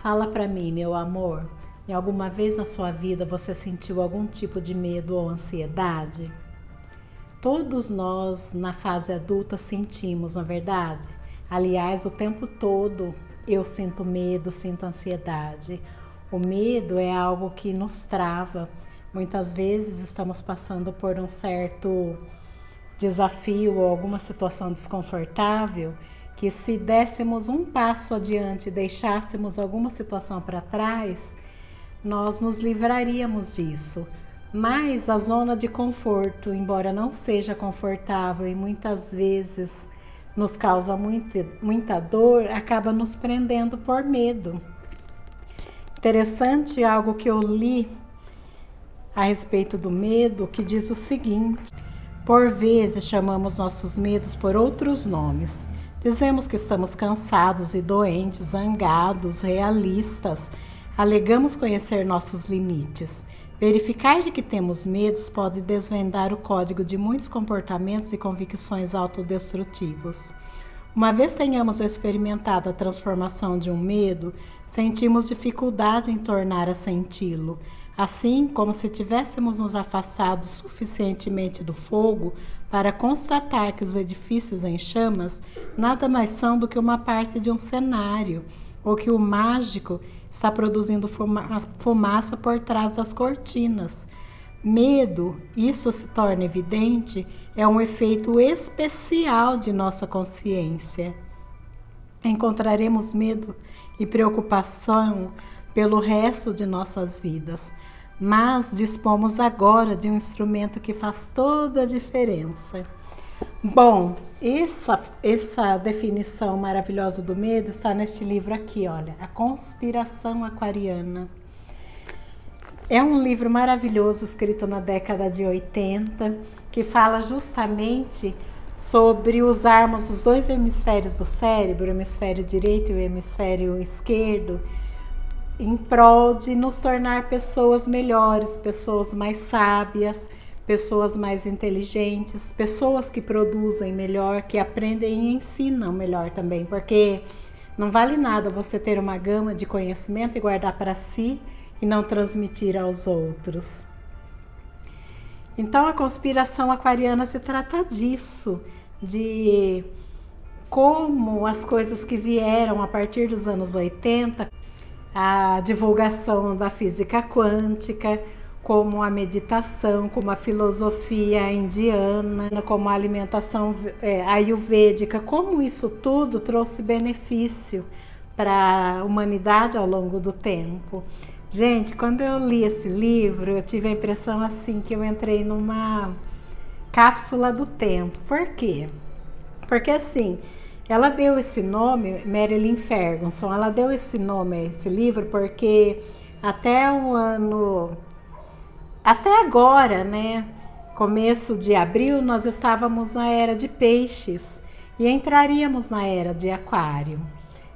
Fala pra mim, meu amor, em alguma vez na sua vida você sentiu algum tipo de medo ou ansiedade? Todos nós na fase adulta sentimos, na verdade. Aliás, o tempo todo eu sinto medo, sinto ansiedade. O medo é algo que nos trava. Muitas vezes estamos passando por um certo desafio ou alguma situação desconfortável que, se dessemos um passo adiante e deixássemos alguma situação para trás, nós nos livraríamos disso. Mas a zona de conforto, embora não seja confortável e muitas vezes nos causa muita dor, acaba nos prendendo por medo. Interessante algo que eu li a respeito do medo, que diz o seguinte: por vezes chamamos nossos medos por outros nomes. Dizemos que estamos cansados e doentes, zangados, realistas. Alegamos conhecer nossos limites. Verificar de que temos medos pode desvendar o código de muitos comportamentos e convicções autodestrutivos. Uma vez tenhamos experimentado a transformação de um medo, sentimos dificuldade em tornar a senti-lo. Assim, como se tivéssemos nos afastado suficientemente do fogo para constatar que os edifícios em chamas nada mais são do que uma parte de um cenário, ou que o mágico está produzindo fumaça por trás das cortinas. Medo, isso se torna evidente, é um efeito especial de nossa consciência. Encontraremos medo e preocupação pelo resto de nossas vidas, mas dispomos agora de um instrumento que faz toda a diferença. Bom, essa definição maravilhosa do medo está neste livro aqui, olha, A Conspiração Aquariana. É um livro maravilhoso, escrito na década de 80, que fala justamente sobre usarmos os dois hemisférios do cérebro, o hemisfério direito e o hemisfério esquerdo, em prol de nos tornar pessoas melhores, pessoas mais sábias, pessoas mais inteligentes, pessoas que produzem melhor, que aprendem e ensinam melhor também, porque não vale nada você ter uma gama de conhecimento e guardar para si e não transmitir aos outros. Então, a conspiração aquariana se trata disso, de como as coisas que vieram a partir dos anos 80, a divulgação da física quântica, como a meditação, como a filosofia indiana, como a alimentação ayurvédica, como isso tudo trouxe benefício para a humanidade ao longo do tempo. Gente, quando eu li esse livro, eu tive a impressão assim que eu entrei numa cápsula do tempo. Por quê? Porque assim, ela deu esse nome, Marilyn Ferguson, ela deu esse nome a esse livro porque até agora, né, começo de abril, nós estávamos na era de peixes e entraríamos na era de aquário.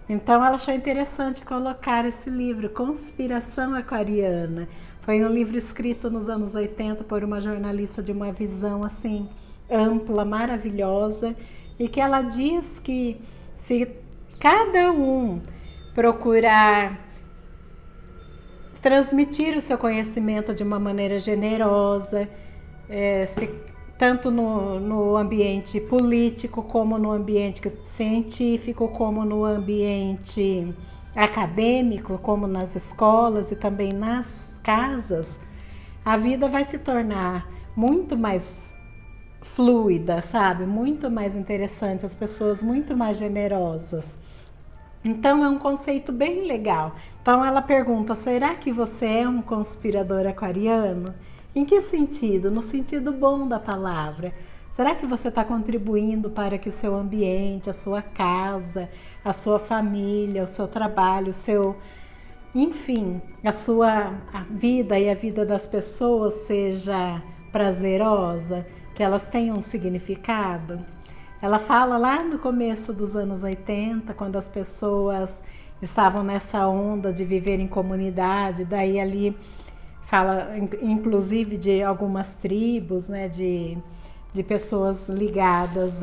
Então ela achou interessante colocar esse livro, Conspiração Aquariana. Foi um livro escrito nos anos 80 por uma jornalista de uma visão assim ampla, maravilhosa, e que ela diz que se cada um procurar transmitir o seu conhecimento de uma maneira generosa, tanto no ambiente político, como no ambiente científico, como no ambiente acadêmico, como nas escolas e também nas casas, a vida vai se tornar muito mais fluida, sabe? Muito mais interessante, as pessoas muito mais generosas. Então é um conceito bem legal. Então ela pergunta: será que você é um conspirador aquariano? Em que sentido? No sentido bom da palavra. Será que você está contribuindo para que o seu ambiente, a sua casa, a sua família, o seu trabalho, enfim, a vida e a vida das pessoas seja prazerosa, que elas tenham um significado? Ela fala lá no começo dos anos 80, quando as pessoas estavam nessa onda de viver em comunidade, daí ali fala inclusive de algumas tribos, né, de pessoas ligadas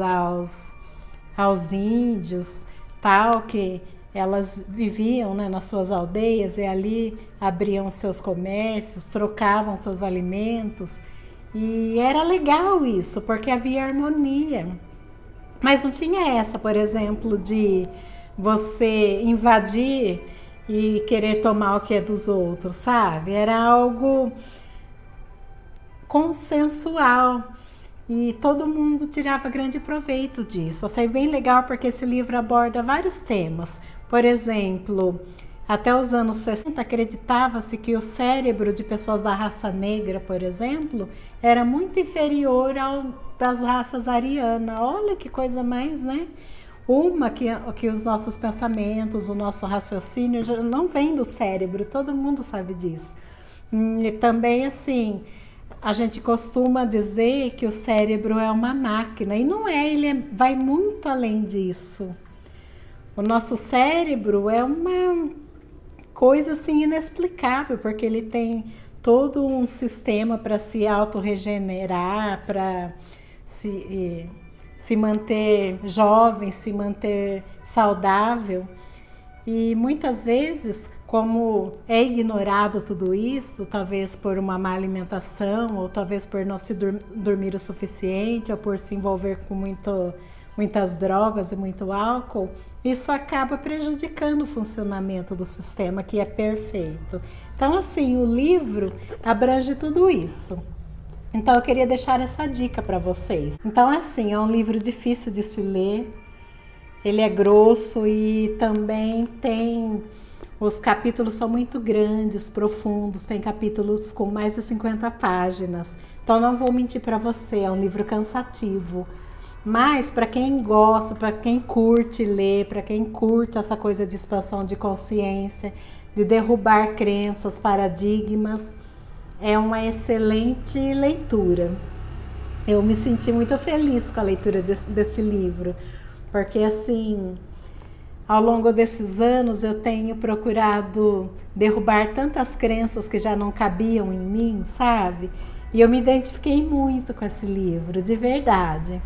aos índios, tal, que elas viviam, né, nas suas aldeias e ali abriam seus comércios, trocavam seus alimentos. E era legal isso, porque havia harmonia. Mas não tinha essa, por exemplo, de você invadir e querer tomar o que é dos outros, sabe? Era algo consensual e todo mundo tirava grande proveito disso. Achei bem legal porque esse livro aborda vários temas. Por exemplo, até os anos 60 acreditava-se que o cérebro de pessoas da raça negra, por exemplo, era muito inferior ao das raças arianas. Olha que coisa mais, né? Que os nossos pensamentos, o nosso raciocínio já não vem do cérebro, todo mundo sabe disso. E também assim, a gente costuma dizer que o cérebro é uma máquina, e não é, vai muito além disso. O nosso cérebro é uma coisa assim inexplicável, porque ele tem todo um sistema para se autorregenerar, para se manter jovem, se manter saudável. E muitas vezes, como é ignorado tudo isso, talvez por uma má alimentação, ou talvez por não se dormir o suficiente, ou por se envolver com muitas drogas e muito álcool, isso acaba prejudicando o funcionamento do sistema, que é perfeito. Então, assim, o livro abrange tudo isso. Então, eu queria deixar essa dica para vocês. Então, assim, é um livro difícil de se ler, ele é grosso e também os capítulos são muito grandes, profundos, tem capítulos com mais de 50 páginas. Então, não vou mentir para você, é um livro cansativo. Mas para quem gosta, para quem curte ler, para quem curte essa coisa de expansão de consciência, de derrubar crenças, paradigmas, é uma excelente leitura. Eu me senti muito feliz com a leitura desse livro, porque assim, ao longo desses anos eu tenho procurado derrubar tantas crenças que já não cabiam em mim, sabe? E eu me identifiquei muito com esse livro, de verdade.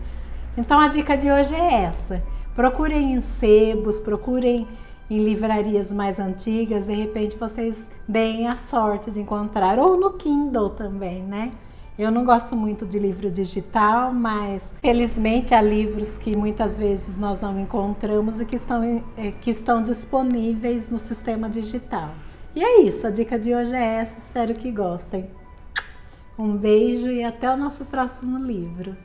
Então a dica de hoje é essa: procurem em sebos, procurem em livrarias mais antigas, de repente vocês deem a sorte de encontrar, ou no Kindle também, né? Eu não gosto muito de livro digital, mas felizmente há livros que muitas vezes nós não encontramos e que estão disponíveis no sistema digital. E é isso, a dica de hoje é essa, espero que gostem. Um beijo e até o nosso próximo livro.